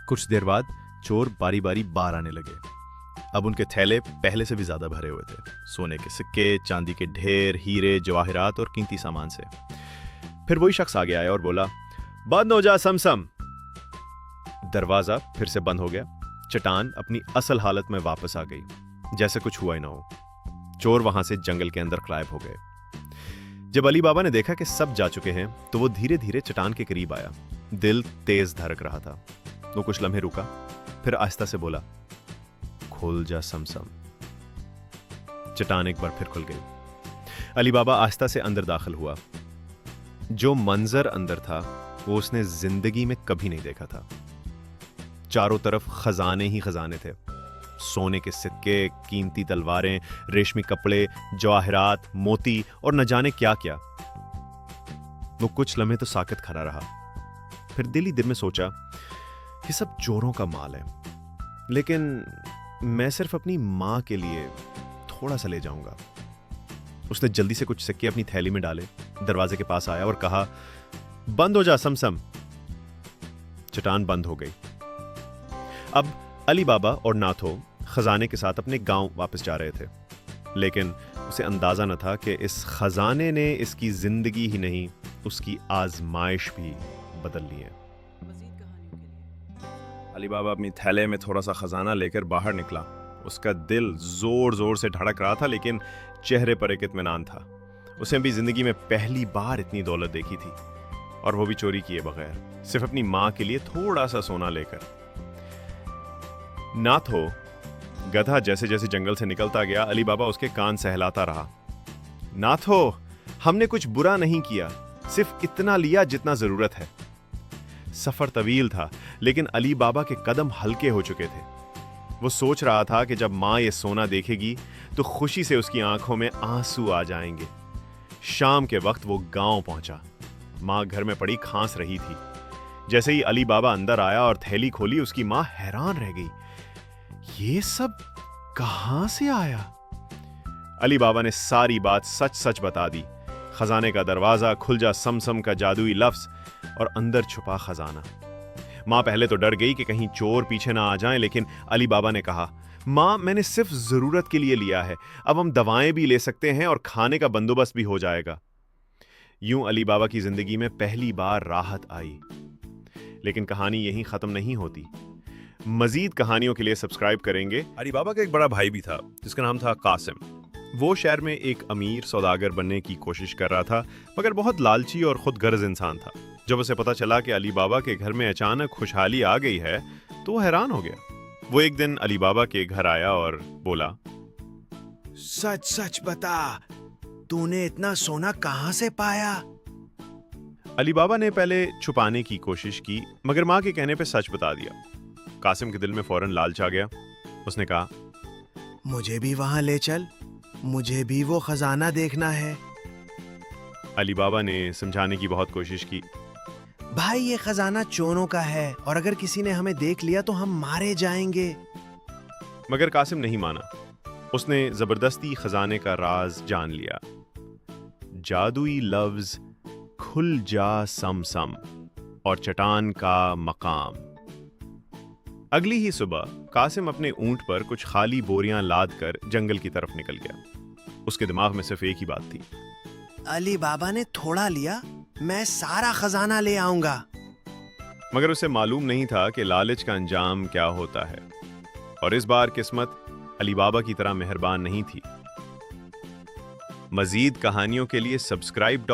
कुछ देर बाद चोर बारी बारी बाहर आने लगे। अब उनके थैले पहले से भी ज्यादा भरे हुए थे, सोने के सिक्के, चांदी के ढेर, हीरे, जवाहरात और कीमती सामान से। फिर वही शख्स आगे आया और बोला, बंद हो जा समसम। दरवाजा फिर से बंद हो गया। चट्टान अपनी असल हालत में वापस आ गई, जैसे कुछ हुआ ही ना हो। चोर वहां से जंगल के अंदर गायब हो गए। जब अली बाबा ने देखा कि सब जा चुके हैं तो वो धीरे धीरे चट्टान के करीब आया। दिल तेज धड़क रहा था। वो कुछ लम्हे रुका, फिर आहिस्ता से बोला, खुल जा समसम। चट्टान एक बार फिर खुल गई। अली बाबा आहिस्ता से अंदर दाखिल हुआ। जो मंजर अंदर था वो उसने जिंदगी में कभी नहीं देखा था। चारों तरफ खजाने ही खजाने थे। सोने के सिक्के, कीमती तलवारें, रेशमी कपड़े, जवाहरात, मोती और न जाने क्या क्या। वो कुछ लम्हे तो साकत खड़ा रहा, फिर दिल ही दिल में सोचा, ये सब चोरों का माल है, लेकिन मैं सिर्फ अपनी मां के लिए थोड़ा सा ले जाऊंगा। उसने जल्दी से कुछ सिक्के अपनी थैली में डाले, दरवाजे के पास आया और कहा, बंद हो जा समसम। चट्टान बंद हो गई। अब अली बाबा और नाथो खजाने के साथ अपने गांव वापस जा रहे थे, लेकिन उसे अंदाजा न था कि इस खजाने ने इसकी जिंदगी ही नहीं, उसकी आजमाइश भी बदल ली है। अली बाबा अपनी थैले में थोड़ा सा खजाना लेकर बाहर निकला। उसका दिल जोर जोर से धड़क रहा था, लेकिन चेहरे पर एक इत्मीनान था। उसे भी जिंदगी में पहली बार इतनी दौलत देखी थी, और वो भी चोरी किए बगैर, सिर्फ अपनी मां के लिए थोड़ा सा सोना लेकर। नाथो गधा जैसे जैसे जंगल से निकलता गया, अली बाबा उसके कान सहलाता रहा। नाथो, हमने कुछ बुरा नहीं किया, सिर्फ इतना लिया जितना जरूरत है। सफर तवील था, लेकिन अली बाबा के कदम हल्के हो चुके थे। वो सोच रहा था कि जब मां ये सोना देखेगी तो खुशी से उसकी आंखों में आंसू आ जाएंगे। शाम के वक्त वो गांव पहुंचा। मां घर में पड़ी खांस रही थी। जैसे ही अली बाबा अंदर आया और थैली खोली, उसकी मां हैरान रह गई। ये सब कहां से आया? अली बाबा ने सारी बात सच सच बता दी। खजाने का दरवाजा, खुल जा समसम का जादुई लफ्ज और अंदर छुपा खजाना। मां पहले तो डर गई कि कहीं चोर पीछे ना आ जाएं, लेकिन अली बाबा ने कहा, मां, मैंने सिर्फ जरूरत के लिए लिया है, अब हम दवाएं भी ले सकते हैं और खाने का बंदोबस्त भी हो जाएगा। यूं अली बाबा की जिंदगी में पहली बार राहत आई। लेकिन कहानी यहीं खत्म नहीं होती। मजीद कहानियों के लिए सब्सक्राइब करेंगे। अली बाबा का एक बड़ा भाई भी था, जिसका नाम था कासिम। वो शहर में एक अमीर सौदागर बनने की कोशिश कर रहा था, मगर बहुत लालची और खुदगर्ज इंसान था। जब उसे पता चला कि अली बाबा के घर में अचानक खुशहाली आ गई है, तो वो हैरान हो गया। वो एक दिन अली बाबा के घर आया और बोला, सच सच बता, तूने इतना सोना कहां से पाया? अली बाबा ने पहले छुपाने की कोशिश की, मगर मां के कहने पे सच बता दिया। कासिम के दिल में फौरन लालच आ गया। उसने कहा, मुझे भी वहां ले चल, मुझे भी वो खजाना देखना है। अली बाबा ने समझाने की बहुत कोशिश की। भाई, ये खजाना चोरों का है और अगर किसी ने हमें देख लिया तो हम मारे जाएंगे। मगर कासिम नहीं माना। उसने जबरदस्ती खजाने का राज जान लिया। जादुई लफ्ज, खुल जा समसम और चट्टान का मकाम। अगली ही सुबह कासिम अपने ऊंट पर कुछ खाली बोरियां लाद कर जंगल की तरफ निकल गया। उसके दिमाग में सिर्फ एक ही बात थी, अली बाबा ने थोड़ा लिया, मैं सारा खजाना ले आऊंगा। मगर उसे मालूम नहीं था कि लालच का अंजाम क्या होता है। और इस बार किस्मत अली बाबा की तरह मेहरबान नहीं थी। मजीद कहानियों के लिए सब्सक्राइब